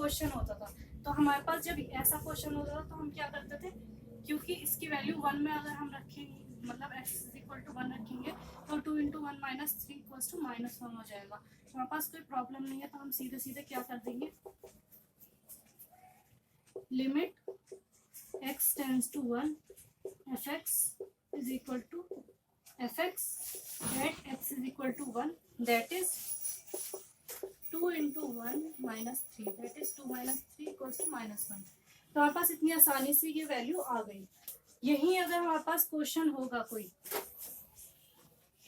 Question होता था, तो हमारे पास जब ऐसा क्वेश्चन होता था तो हम क्या करते थे, क्योंकि इसकी वैल्यू 1 में अगर हम रखेंगे, मतलब x इक्वल टू 1 रखेंगे, तो 2 इंटू 1 माइनस 3 इक्वल टू -1 हो जाएगा। तो हमारे पास कोई प्रॉब्लम नहीं है, तो हम सीधे सीधे क्या कर देंगे, limit x tends to 1 fx is equal to fx at x is equal to 1, that is 2 into 1 minus 3, that is 2 minus 3 equal to -1। तो हमारे पास इतनी आसानी से ये वैल्यू आ गई। यही अगर हमारे पास क्वेश्चन होगा कोई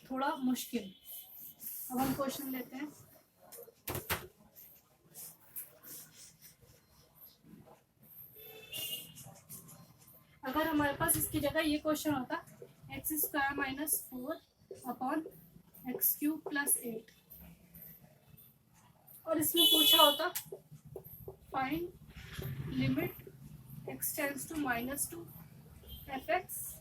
थोड़ा मुश्किल, अब हम क्वेश्चन लेते हैं। अगर हमारे पास इसकी जगह ये क्वेश्चन होता x square minus 4 upon x cube plus 8, और इसमें पूछा होता find limit x tends to -2 f x,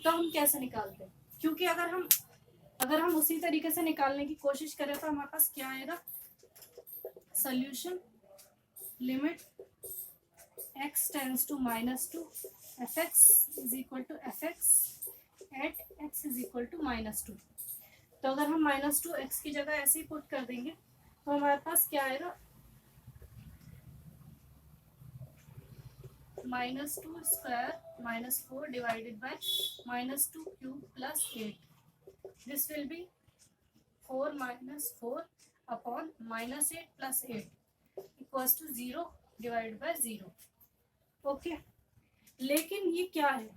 तो हम कैसे निकालते हैं, क्योंकि अगर हम उसी तरीके से निकालने की कोशिश करें तो हमारे पास क्या आएगा, solution limit x tends to -2 fx is equal to fx at x is equal to -2। तो अगर हम -2 x की जगह ऐसे ही पुट कर देंगे तो हमारे पास क्या आएगा, -2 square -4 divided by -2 cube plus 8, this will be 4 minus 4 upon -8 plus 8 equals to 0 divide by 0। Okay, लेकिन ये क्या है,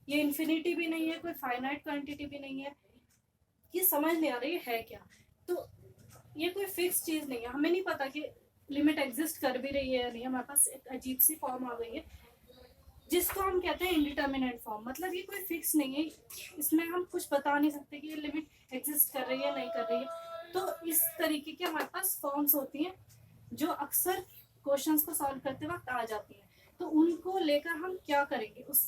ये इन्फिनिटी भी नहीं है, कोई फाइनाइट क्वांटिटी भी नहीं है, ये समझ नहीं आ रही है क्या। तो ये कोई फिक्स चीज नहीं है, हमें नहीं पता कि लिमिट एग्जिस्ट कर भी रही है या नहीं। हमारे पास एक अजीब सी फॉर्म आ गई है जिसको हम कहते हैं इंडिटर्मिनेट फॉर्म, मतलब ये कोई फिक्स नहीं है, इसमें हम कुछ बता नहीं सकते कि ये लिमिट एग्जिस्ट कर रही है नहीं कर रही है। तो इस तरीके की हमारे पास फॉर्म्स होती हैं जो अक्सर क्वेश्चंस को सॉल्व करते वक्त आ जाती हैं, तो उनको लेकर हम क्या करेंगे, उस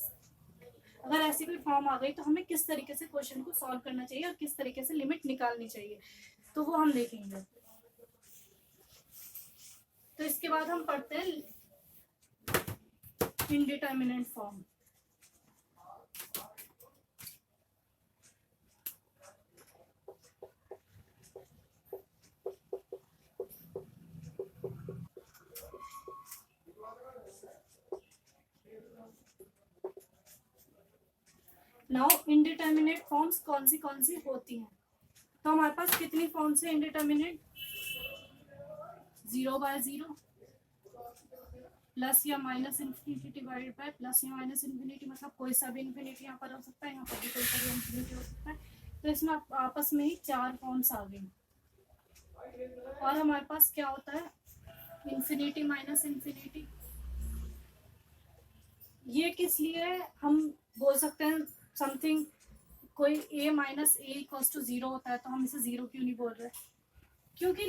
अगर ऐसी कोई फॉर्म आ गई तो हमें किस तरीके से क्वेश्चन को सॉल्व करना चाहिए और किस तरीके से लिमिट निकालनी चाहिए, तो वो हम देखेंगे। तो इसके बाद हम पढ़ते हैं indeterminate form. Now indeterminate forms कौन सी होती हैं, तो हमारे पास कितनी फॉर्म्स है इंडिटर्मिनेट, 0/0 प्लस या minus infinity divided by plus या माइनस इन्फिनिटी, मतलब कोई सा भी इन्फिनिटी यहाँ पर हो सकता है, यहाँ पर भी कोई सा भी इन्फिनिटी हो सकता है। तो इसमें आपस में ही 4 फॉर्म्स आ गई, और हमारे पास क्या होता है इन्फिनिटी माइनस इन्फिनिटी। ये किस लिए हम बोल सकते हैं समथिंग, कोई a minus a equals to 0 होता है तो हम इसे 0 क्यों नहीं बोल रहे, क्योंकि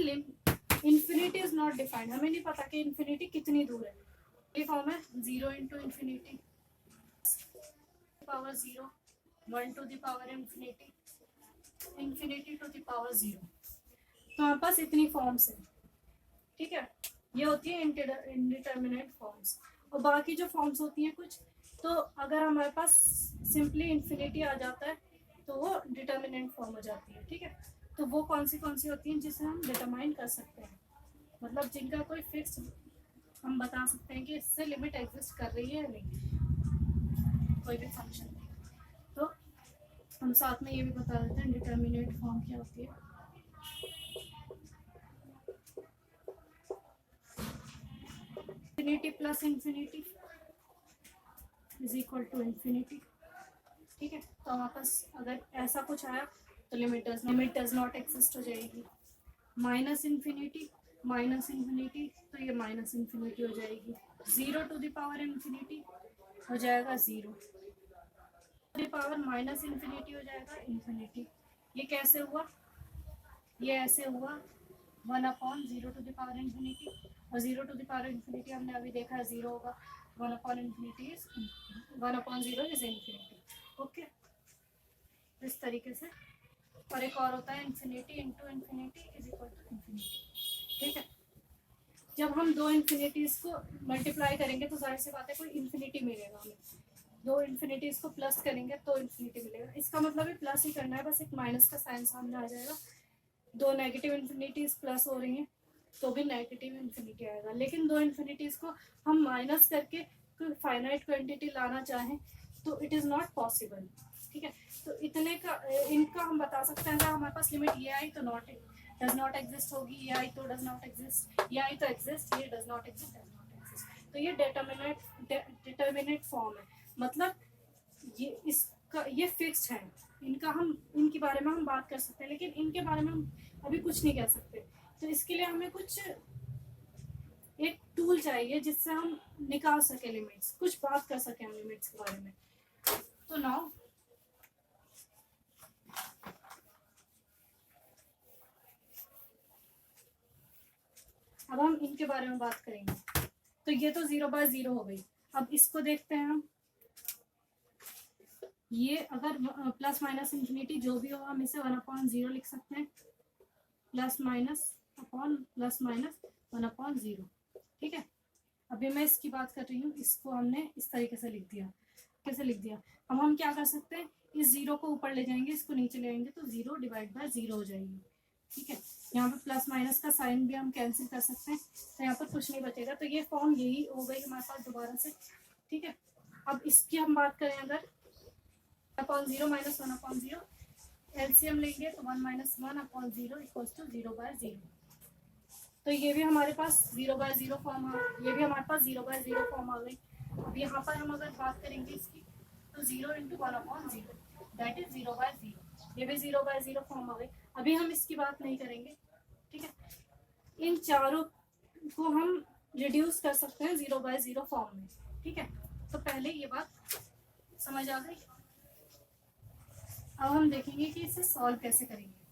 इन्फिनिटी इज नॉट डिफाइंड, हमें नहीं पता कि इन्फिनिटी कितनी दूर है। ये फॉर्म है 0 into infinity power 0, 1 to the power infinity, infinity to the power 0। तो हमारे पास इतनी फॉर्म्स है, ठीक है, ये होती है इंडिटर्मिनेट फॉर्म्स। और बाकी जो फॉर्म्स होती हैं कुछ, तो अगर हमारे पास सिंपली इन्फिनिटी आ जाता है तो वो डिटर्मिनेंट फॉर्म हो जाती है, ठीक है। तो वो कौन सी होती हैं जिसे हम डिटरमाइन कर सकते हैं, मतलब जिनका कोई फिक्स हम बता सकते हैं कि इससे लिमिट एग्जिस्ट कर रही है या नहीं, कोई भी फंक्शन नहीं। तो हम साथ में ये भी बता देते हैं डिटर्मिनेट फॉर्म क्या होती है। Infinity plus infinity is equal to infinity, ठीक है। तो हमारे पास अगर ऐसा कुछ आया तो लिमिट डज नॉट एक्सिस्ट हो जाएगी। माइनस इन्फिनिटी तो ये माइनस इन्फिनिटी हो जाएगी। 0 टू द पावर इन्फिनिटी हो जाएगा 0, to the power minus infinity हो जाएगा इन्फिनिटी। ये कैसे हुआ, ये ऐसे हुआ 1/0 टू द पावर इन्फिनिटी, और 0 टू द पावर इन्फिनिटी हमने अभी देखा है 0 होगा, 1/0 इज इन्फिनिटी। ओके, इस तरीके से। और एक और होता है infinity into infinity is equal to infinity, ठीक है। जब हम दो इन्फिनिटीज को मल्टीप्लाई करेंगे तो जाहिर सी बात है कोई इन्फिनिटी मिलेगा हमें, दो इन्फिनिटीज को प्लस करेंगे तो इन्फिनिटी मिलेगा। इसका मतलब है प्लस ही करना है, बस एक माइनस का साइन सामने आ जाएगा। दो नेगेटिव इन्फिनिटीज प्लस हो रही हैं तो भी नेगेटिव इन्फिनिटी आएगा। लेकिन दो इन्फिनिटीज को हम माइनस करके कोई फाइनाइट क्वांटिटी लाना चाहें तो इट इज़ नॉट पॉसिबल। ठीक है, तो इतने का इनका हम बता सकते हैं। अगर हमारे पास लिमिट ये आई तो नॉट डज नॉट एग्जिस्ट होगी, ये आई तो डज नॉट एग्जिस्ट, ये आई तो एग्जिस्ट, ये does not exist, does not exist. तो ये डिटर्मिनेट फॉर्म है, मतलब ये इसका ये फिक्स्ड है। इनका हम इनके बारे में हम बात कर सकते हैं, लेकिन इनके बारे में हम अभी कुछ नहीं कह सकते। तो इसके लिए हमें कुछ एक टूल चाहिए जिससे हम निकाल सके लिमिट्स, कुछ बात कर सके हम लिमिट्स के बारे में। तो नाउ अब हम इनके बारे में बात करेंगे। तो ये तो 0/0 हो गई। अब इसको देखते हैं हम। ये अगर प्लस माइनस इंफिनिटी जो भी हो हम इसे 1/0 लिख सकते हैं, plus minus upon plus minus 1/0। ठीक है, अभी मैं इसकी बात कर रही हूँ, इसको हमने इस तरीके से लिख दिया। कैसे लिख दिया? अब हम क्या कर सकते हैं, इस जीरो को ऊपर ले जाएंगे, इसको नीचे ले आएंगे तो 0/0 हो जाएगी। ठीक है, यहाँ पे प्लस माइनस का साइन भी हम कैंसिल कर सकते हैं, तो यहाँ पर कुछ नहीं बचेगा। तो ये फॉर्म यही हो गई हमारे पास दोबारा से। ठीक है, अब इसकी हम बात करें, अगर 1/0 माइनस 1/0 एलसीएम लेंगे तो 1 - 1/0 इक्वल्स टू 0/0। तो ये भी हमारे पास 0/0 फॉर्म आ, ये भी हमारे पास 0/0 फॉर्म आ गई। अब यहाँ पर हम अगर बात करेंगे इसकी तो 0 × 1/0 दैट इज 0/0। ये भी 0/0 फॉर्म आ गई। अभी हम इसकी बात नहीं करेंगे। ठीक है, इन चारों को हम रिड्यूस कर सकते हैं 0/0 फॉर्म में। ठीक है, तो पहले ये बात समझ आ गई। अब हम देखेंगे कि इसे सॉल्व कैसे करेंगे।